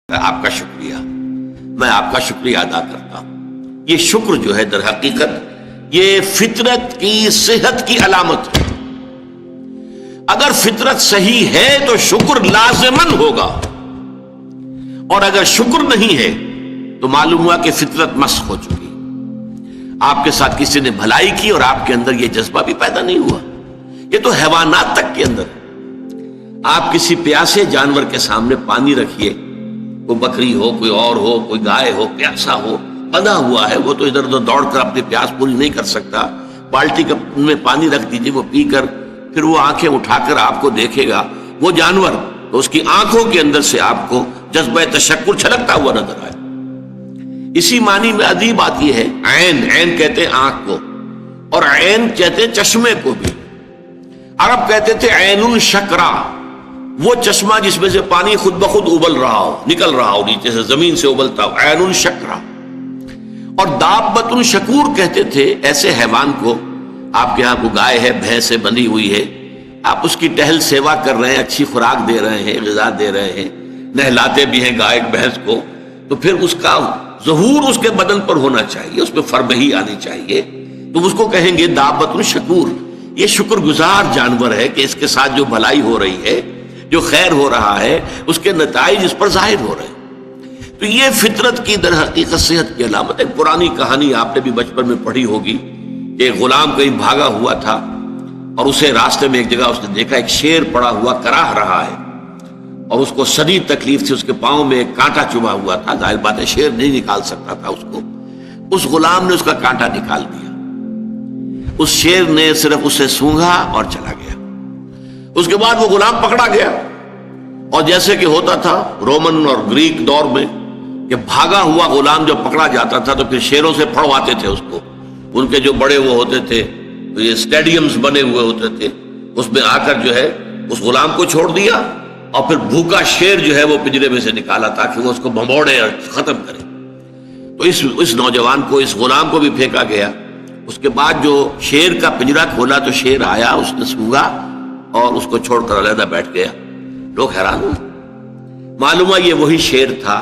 آپ کا شکریہ، میں آپ کا شکریہ ادا کرتا ہوں۔ یہ شکر جو ہے در حقیقت یہ فطرت کی صحت کی علامت ہے۔ اگر فطرت صحیح ہے تو شکر لازماً ہوگا، اور اگر شکر نہیں ہے تو معلوم ہوا کہ فطرت مسخ ہو چکی۔ آپ کے ساتھ کسی نے بھلائی کی اور آپ کے اندر یہ جذبہ بھی پیدا نہیں ہوا۔ یہ تو حیوانات تک کے اندر ہے۔ آپ کسی پیاسے جانور کے سامنے پانی رکھیے، کوئی بکری ہو، کوئی اور ہو، کوئی گائے ہو، پیاسا ہو، بندھا ہوا ہے، وہ تو ادھر ادھر دوڑ کر اپنی پیاس پوری نہیں کر سکتا۔ بالٹی میں پانی رکھ دیجیے، وہ پی کر پھر وہ آنکھیں اٹھا کر آپ کو دیکھے گا، وہ جانور تو اس کی آنکھوں کے اندر سے آپ کو جذبہ تشکر چھلکتا ہوا نظر آئے۔ اسی معنی میں عجیب بات یہ ہے، عین، عین کہتے ہیں آنکھ کو، اور عین کہتے ہیں چشمے کو بھی۔ عرب کہتے تھے عین الشکرا، وہ چشمہ جس میں سے پانی خود بخود ابل رہا ہو، نکل رہا ہو، نیچے سے زمین سے ابلتا ہو، عین الشکرا۔ اور دابۃ شکور کہتے تھے ایسے حیوان کو، آپ کے ہاں کو گائے ہے، بھینس سے بندھی ہوئی ہے، آپ اس کی ٹہل سیوا کر رہے ہیں، اچھی خوراک دے رہے ہیں، غذا دے رہے ہیں، نہلاتے بھی ہیں گائے بھینس کو، تو پھر اس کا ظہور اس کے بدن پر ہونا چاہیے، اس پہ فربہی آنی چاہیے، تو اس کو کہیں گے دابۃ شکور۔ یہ شکر گزار جانور ہے کہ اس کے ساتھ جو بھلائی ہو رہی ہے، جو خیر ہو رہا ہے، اس کے نتائج اس پر ظاہر ہو رہے ہیں۔ تو یہ فطرت کی در حقیقت صحت کی علامت ہے۔ ایک پرانی کہانی آپ نے بھی بچپن میں پڑھی ہوگی کہ ایک غلام کہیں بھاگا ہوا تھا، اور اسے راستے میں ایک جگہ اس نے دیکھا ایک شیر پڑا ہوا کراہ رہا ہے، اور اس کو شدید تکلیف تھی، اس کے پاؤں میں ایک کانٹا چبھا ہوا تھا، ظاہر بات ہے شیر نہیں نکال سکتا تھا اس کو۔ اس غلام نے اس کا کانٹا نکال دیا، اس شیر نے صرف اسے سونگھا اور چلا گیا۔ اس کے بعد وہ غلام پکڑا گیا، اور جیسے کہ ہوتا تھا رومن اور گریک دور میں کہ بھاگا ہوا غلام جب پکڑا جاتا تھا تو پھر شیروں سے پھڑواتے تھے اس کو، ان کے جو بڑے وہ ہوتے تھے، یہ اسٹیڈیمز بنے ہوئے ہوتے تھے، اس میں آ کر جو ہے اس غلام کو چھوڑ دیا، اور پھر بھوکا شیر جو ہے وہ پنجرے میں سے نکالا تاکہ وہ اس کو بھمبوڑے اور ختم کرے۔ تو اس نوجوان کو، اس غلام کو بھی پھینکا گیا۔ اس کے بعد جو شیر کا پنجرا کھولا تو شیر آیا، اس نے سونگا اور اس کو چھوڑ کر علیحدہ بیٹھ گیا۔ لوگ حیران ہوئے، معلوم ہے یہ وہی شیر تھا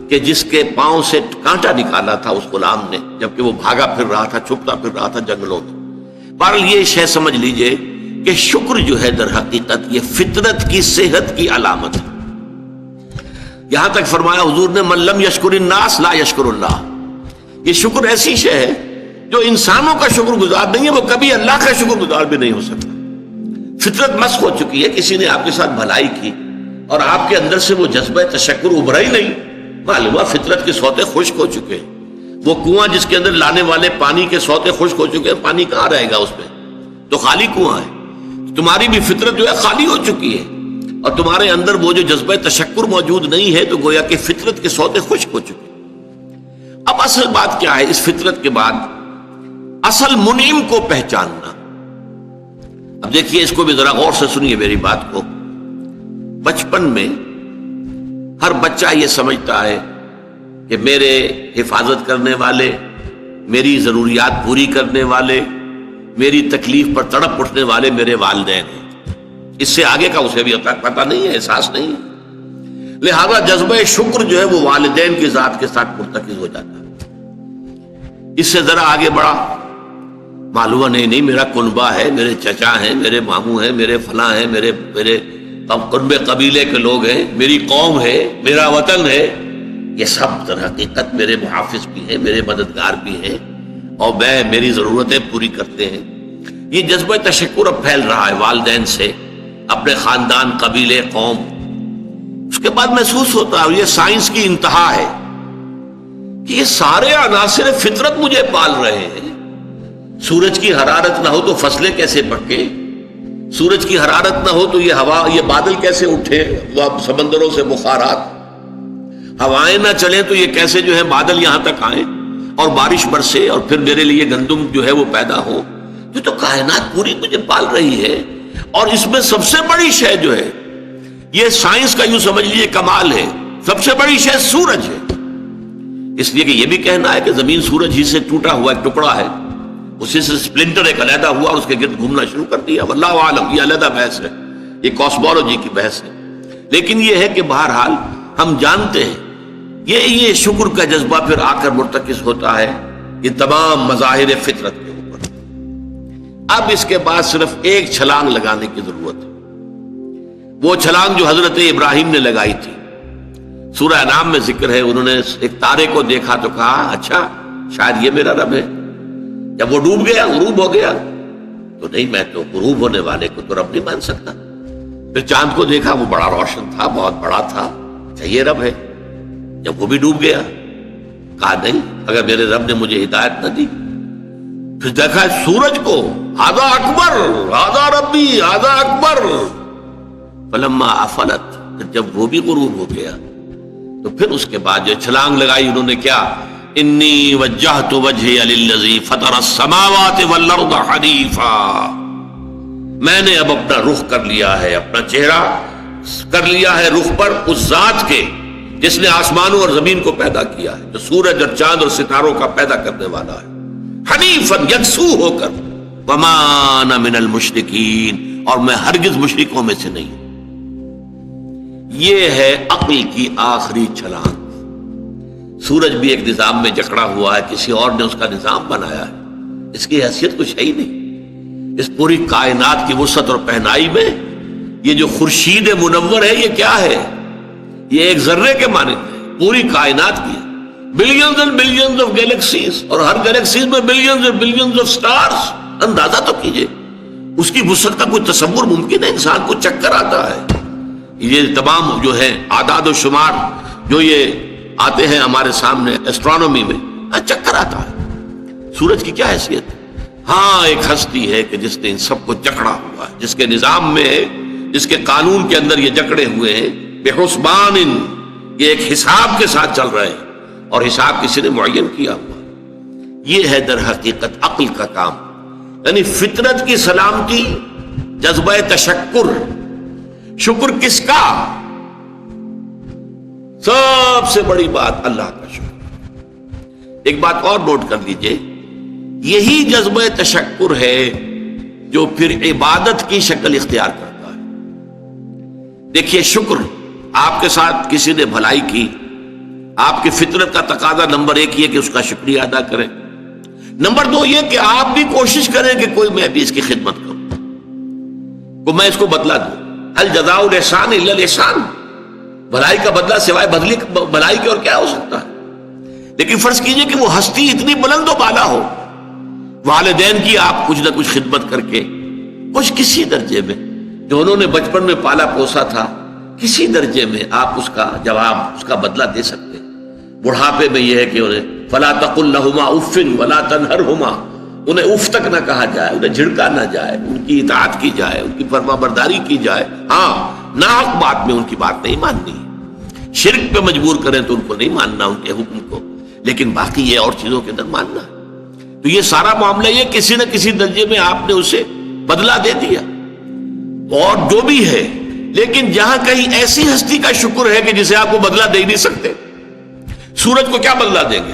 کہ جس کے پاؤں سے کانٹا نکالا تھا اس غلام نے، جبکہ وہ بھاگا پھر رہا تھا، چھپتا پھر رہا تھا جنگلوں میں۔ بہرحال یہ شے سمجھ لیجئے کہ شکر جو ہے در حقیقت یہ فطرت کی صحت کی علامت ہے۔ یہاں تک فرمایا حضور نے من لم یشکر الناس لا یشکر اللہ۔ یہ شکر ایسی شے ہے جو انسانوں کا شکر گزار نہیں ہے، وہ کبھی اللہ کا شکر گزار بھی نہیں ہو سکتا۔ فطرت مسخ ہو چکی ہے، کسی نے آپ کے ساتھ بھلائی کی اور آپ کے اندر سے وہ جذبہ تشکر ابھرا ہی نہیں، معلوم ہوا فطرت کے سوتے خشک ہو چکے ہیں۔ وہ کنواں جس کے اندر لانے والے پانی کے سوتے خشک ہو چکے ہیں، پانی کہاں رہے گا اس میں، تو خالی کنواں ہے۔ تمہاری بھی فطرت جو ہے خالی ہو چکی ہے، اور تمہارے اندر وہ جو جذبہ تشکر موجود نہیں ہے، تو گویا کہ فطرت کے سوتے خشک ہو چکے ہیں۔ اب اصل بات کیا ہے؟ اس فطرت کے بعد اصل منعم کو پہچاننا۔ اب دیکھیے، اس کو بھی ذرا غور سے سنیے میری بات کو۔ بچپن میں ہر بچہ یہ سمجھتا ہے کہ میرے حفاظت کرنے والے، میری ضروریات پوری کرنے والے، میری تکلیف پر تڑپ اٹھنے والے میرے والدین ہیں۔ اس سے آگے کا اسے بھی پتہ نہیں ہے، احساس نہیں ہے۔ لہذا جذبہ شکر جو ہے وہ والدین کی ذات کے ساتھ مرتکز ہو جاتا ہے۔ اس سے ذرا آگے بڑھا، معلوم نہیں میرا کنبہ ہے، میرے چچا ہیں، میرے ماموں ہیں، میرے فلاں ہیں، میرے کنبے قبیلے کے لوگ ہیں، میری قوم ہے، میرا وطن ہے، یہ سب در حقیقت میرے محافظ بھی ہیں، میرے مددگار بھی ہیں، اور میری ضرورتیں پوری کرتے ہیں۔ یہ جذبہ تشکر اب پھیل رہا ہے والدین سے، اپنے خاندان، قبیلے، قوم۔ اس کے بعد محسوس ہوتا ہے، یہ سائنس کی انتہا ہے کہ یہ سارے عناصر فطرت مجھے پال رہے ہیں۔ سورج کی حرارت نہ ہو تو فصلیں کیسے پکے، سورج کی حرارت نہ ہو تو یہ ہوا، یہ بادل کیسے اٹھے، سمندروں سے بخارات، ہوائیں نہ چلیں تو یہ کیسے جو ہے بادل یہاں تک آئیں اور بارش برسے، اور پھر میرے لیے گندم جو ہے وہ پیدا ہو۔ یہ تو کائنات پوری مجھے پال رہی ہے، اور اس میں سب سے بڑی شے جو ہے، یہ سائنس کا یوں سمجھ لیجیے کمال ہے، سب سے بڑی شے سورج ہے۔ اس لیے کہ یہ بھی کہنا ہے کہ زمین سورج ہی سے ٹوٹا ہوا ایک ٹکڑا ہے، اسی سے سپلنٹر ایک علیحدہ ہوا اور اس کے گرد گھومنا شروع کر دیا۔ واللہ عالم، یہ علیحدہ بحث ہے، یہ کاسمولوجی کی بحث ہے۔ لیکن یہ ہے کہ بہرحال ہم جانتے ہیں یہ شکر کا جذبہ پھر آ کر مرتکز ہوتا ہے یہ تمام مظاہر فطرت کے اوپر۔ اب اس کے بعد صرف ایک چھلانگ لگانے کی ضرورت ہے، وہ چھلانگ جو حضرت ابراہیم نے لگائی تھی۔ سورہ انعام میں ذکر ہے، انہوں نے ایک تارے کو دیکھا تو کہا اچھا شاید یہ میرا رب ہے۔ جب وہ ڈوب گیا، غروب ہو گیا، تو نہیں میں تو غروب ہونے والے کو تو رب نہیں مان سکتا۔ پھر چاند کو دیکھا، وہ بڑا روشن تھا، بہت بڑا تھا، اچھا یہ رب ہے۔ جب وہ بھی ڈوب گیا، کہا نہیں اگر میرے رب نے مجھے ہدایت نہ دی۔ پھر دیکھا سورج کو، ھذا اکبر ھذا ربی ھذا اکبر، فلما افلت، جب وہ بھی غروب ہو گیا تو پھر اس کے بعد جو چھلانگ لگائی انہوں نے کیا، انی وجہت وجہی للذی فطر السماوات والارض حنیفا، میں نے اب اپنا رخ کر لیا ہے، اپنا چہرہ کر لیا ہے رخ پر اس ذات کے جس نے آسمانوں اور زمین کو پیدا کیا ہے، جو سورج اور چاند اور ستاروں کا پیدا کرنے والا ہے، حنیفا یکسو ہو کر، وما انا من المشرکین، اور میں ہرگز مشرکوں میں سے نہیں ہوں۔ یہ ہے عقل کی آخری چھلانگ۔ سورج بھی ایک نظام میں جکڑا ہوا ہے، کسی اور نے اس کا نظام بنایا ہے، اس کی حیثیت کچھ ہے ہی نہیں۔ اس پوری کائنات کی وسعت اور پہنائی میں یہ جو خورشید منور ہے یہ کیا ہے؟ یہ ایک ذرے کے مانند ہے، پوری کائنات کی billions and billions of galaxies, اور ہر گیلیکسیز میں billions and billions of stars. اندازہ تو کیجئے، اس کی وسعت کا کوئی تصور ممکن ہے؟ انسان کو چکر آتا ہے۔ یہ تمام جو ہے اعداد و شمار جو یہ آتے ہیں ہمارے سامنے ایسٹرونومی میں، چکر آتا ہے۔ سورج کی کیا حیثیت ہے؟ ہاں ایک ہستی ہے کہ جس نے ان سب کو جکڑا ہوا ہے، جس کے نظام میں ہے، جس کے قانون کے اندر یہ جکڑے ہوئے ہیں، بحسبان، یہ ایک حساب کے ساتھ چل رہے ہیں، اور حساب کسی نے معین کیا ہوا۔ یہ ہے در حقیقت عقل کا کام، یعنی فطرت کی سلامتی، جذبہ تشکر۔ شکر کس کا؟ سب سے بڑی بات اللہ کا شکر۔ ایک بات اور نوٹ کر لیجئے، یہی جذبہ تشکر ہے جو پھر عبادت کی شکل اختیار کرتا ہے۔ دیکھیے شکر، آپ کے ساتھ کسی نے بھلائی کی، آپ کی فطرت کا تقاضا نمبر ایک یہ کہ اس کا شکریہ ادا کریں، نمبر دو یہ کہ آپ بھی کوشش کریں کہ کوئی میں بھی اس کی خدمت کروں، میں اس کو بدلہ دوں۔ هل جزاء الاحسان الا الاحسان، بھلائی کا بدلہ سوائے بھلائی کے اور کیا ہو سکتا ہے؟ لیکن فرض کیجئے کہ وہ ہستی اتنی بلند و بالا ہو، والدین کی آپ کچھ نہ کچھ خدمت کر کے کچھ کسی درجے میں، جو انہوں نے بچپن میں پالا پوسا تھا، کسی درجے میں آپ اس کا جواب، اس کا بدلہ دے سکتے۔ بڑھاپے میں یہ ہے کہ انہیں فلا تقل لهما اف ولا تنهرهما، انہیں اف تک نہ کہا جائے، انہیں جھڑکا نہ جائے، ان کی اطاعت کی جائے، ان کی فرما برداری کی جائے۔ ہاں ناحق بات میں ان کی بات نہیں ماننی، شرک پہ مجبور کریں تو ان کو نہیں ماننا، ان کے حکم کو، لیکن باقی یہ اور چیزوں کے اندر ماننا۔ تو یہ سارا معاملہ یہ کسی نہ کسی درجے میں آپ نے اسے بدلہ دے دیا، اور جو بھی ہے، لیکن جہاں کہیں ایسی ہستی کا شکر ہے کہ جسے آپ کو بدلہ دے نہیں سکتے، سورج کو کیا بدلہ دیں گے؟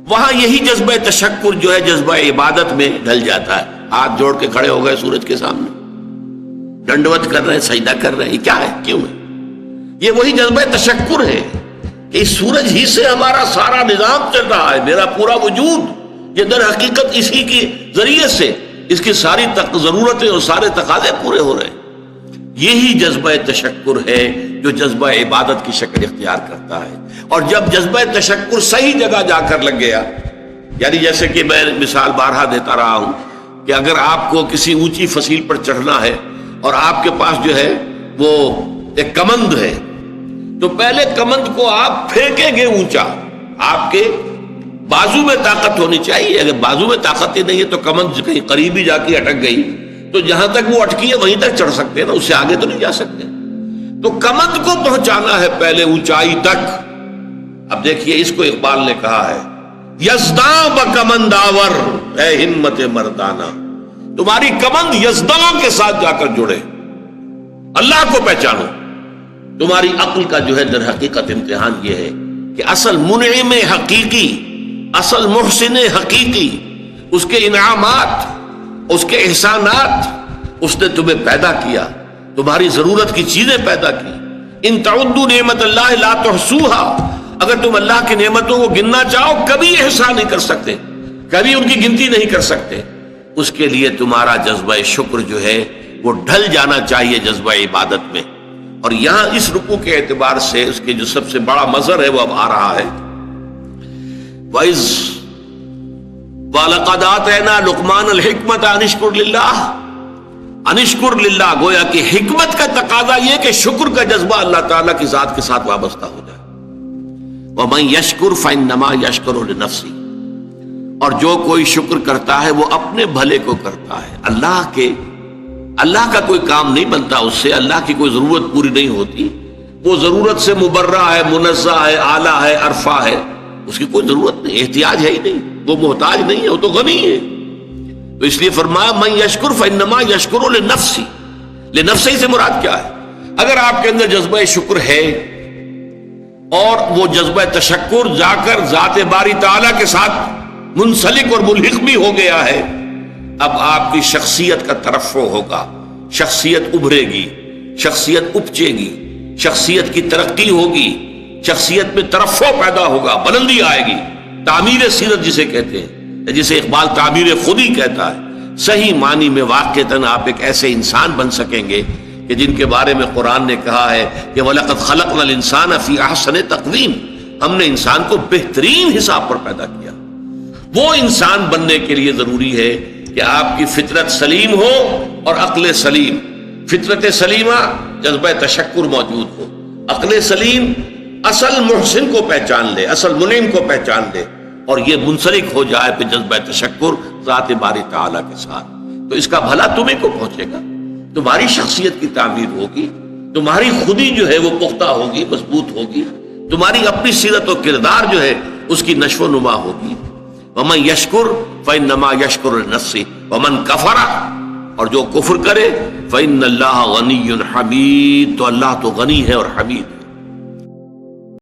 وہاں یہی جذبہ تشکر جو ہے جذبہ عبادت میں ڈھل جاتا ہے۔ ہاتھ جوڑ کے کھڑے ہو گئے سورج کے سامنے، ڈنڈوت کر رہے ہیں، سجدہ کر رہے ہیں، یہ کیا ہے؟ کیوں ہے؟ یہ وہی جذبہ تشکر ہے کہ اس سورج ہی سے ہمارا سارا نظام چل رہا ہے، میرا پورا وجود یہ در حقیقت اسی کے ذریعے سے اس کی ساری ضرورتیں اور سارے تقاضے پورے ہو رہے ہیں۔ یہی جذبہ تشکر ہے جو جذبہ عبادت کی شکل اختیار کرتا ہے۔ اور جب جذبہ تشکر صحیح جگہ جا کر لگ گیا، یعنی جیسے کہ میں مثال بارہا دیتا رہا ہوں کہ اگر آپ کو کسی اونچی فصیل پر چڑھنا ہے اور آپ کے پاس جو ہے وہ ایک کمند ہے، تو پہلے کمند کو آپ پھینکیں گے اونچا، آپ کے بازو میں طاقت ہونی چاہیے۔ اگر بازو میں طاقت ہی نہیں ہے تو کمند کہیں قریب ہی جا کے اٹک گئی تو جہاں تک وہ اٹکی ہے وہیں تک چڑھ سکتے ہیں نا، اس سے آگے تو نہیں جا سکتے۔ تو کمند کو پہنچانا ہے پہلے اونچائی تک۔ اب دیکھیے اس کو اقبال نے کہا ہے، یزداں بکمند آور اے ہمت مردانہ، تمہاری کمند یزداں کے ساتھ جا کر جڑے، اللہ کو پہچانو۔ تمہاری عقل کا جو ہے در حقیقت امتحان یہ ہے کہ اصل منعم حقیقی، اصل محسن حقیقی، اس کے انعامات، اس کے احسانات، اس نے تمہیں پیدا کیا، تمہاری ضرورت کی چیزیں پیدا کی۔ ان تعدوا نعمت اللہ لا تحصوها، اگر تم اللہ کی نعمتوں کو گننا چاہو کبھی احسان نہیں کر سکتے، کبھی ان کی گنتی نہیں کر سکتے. اس کے لیے تمہارا جذبہ شکر جو ہے وہ ڈھل جانا چاہیے جذبہ عبادت میں. اور یہاں اس رکوع کے اعتبار سے اس کے جو سب سے بڑا مظہر ہے وہ اب آ رہا ہے. وَإِذْ وَلَقَدْ آتَيْنَا لُقْمَانَ الْحِكْمَةَ أَنِ اشْكُرْ لِلَّهِ أَنِ اشْكُرْ لِلَّهِ. گویا کہ حکمت کا تقاضا یہ کہ شکر کا جذبہ اللہ تعالیٰ کی ذات کے ساتھ وابستہ ہو جائے. وَمَن يَشْكُرْ فَإِنَّمَا يَشْكُرُ لِنَفْسِهِ. اور جو کوئی شکر کرتا ہے وہ اپنے بھلے کو کرتا ہے. اللہ کا کوئی کام نہیں بنتا اس سے، اللہ کی کوئی ضرورت پوری نہیں ہوتی. وہ ضرورت سے مبرہ ہے، منزہ ہے، اعلیٰ ہے، عرفہ ہے، اس کی کوئی ضرورت نہیں، احتیاج ہے ہی نہیں، وہ محتاج نہیں ہے، وہ تو غنی ہے. تو اس لیے فرمایا من یشکر فانما یشکر لنفسہ. لنفسہ سے مراد کیا ہے؟ اگر آپ کے اندر جذبہ شکر ہے اور وہ جذبہ تشکر جا کر ذات باری تعالیٰ کے ساتھ منسلک اور ملحق بھی ہو گیا ہے، اب آپ کی شخصیت کا ترفع ہوگا، شخصیت ابھرے گی، شخصیت اپچے گی، شخصیت کی ترقی ہوگی، شخصیت میں ترفع پیدا ہوگا، بلندی آئے گی. تعمیر سیرت جسے کہتے ہیں، جسے اقبال تعمیر خودی کہتا ہے. صحیح معنی میں واقعتاً آپ ایک ایسے انسان بن سکیں گے کہ جن کے بارے میں قرآن نے کہا ہے کہ وَلَقَدْ خَلَقْنَا الْإِنسَانَ فِي أَحْسَنِ تَقْوِيمٍ. ہم نے انسان کو بہترین حساب پر پیدا کیا. وہ انسان بننے کے لیے ضروری ہے کہ آپ کی فطرت سلیم ہو اور عقل سلیم. فطرت سلیمہ جذبہ تشکر موجود ہو، عقل سلیم اصل محسن کو پہچان لے، اصل منعم کو پہچان لے، اور یہ منسلک ہو جائے پہ جذبہ تشکر ذات باری تعالیٰ کے ساتھ. تو اس کا بھلا تمہیں کو پہنچے گا، تمہاری شخصیت کی تعمیر ہوگی، تمہاری خودی جو ہے وہ پختہ ہوگی، مضبوط ہوگی، تمہاری اپنی سیرت و کردار جو ہے اس کی نشو و نما ہوگی. وَمَن يَشْكُرْ فَإِنَّمَا يَشْكُرُ لِنَفْسِهِ وَمَن كَفَرَ. اور جو کفر کرے فَإِنَّ اللَّهَ غَنِيٌّ حَمِيدٌ. تو اللہ تو غنی ہے اور حمید ہے.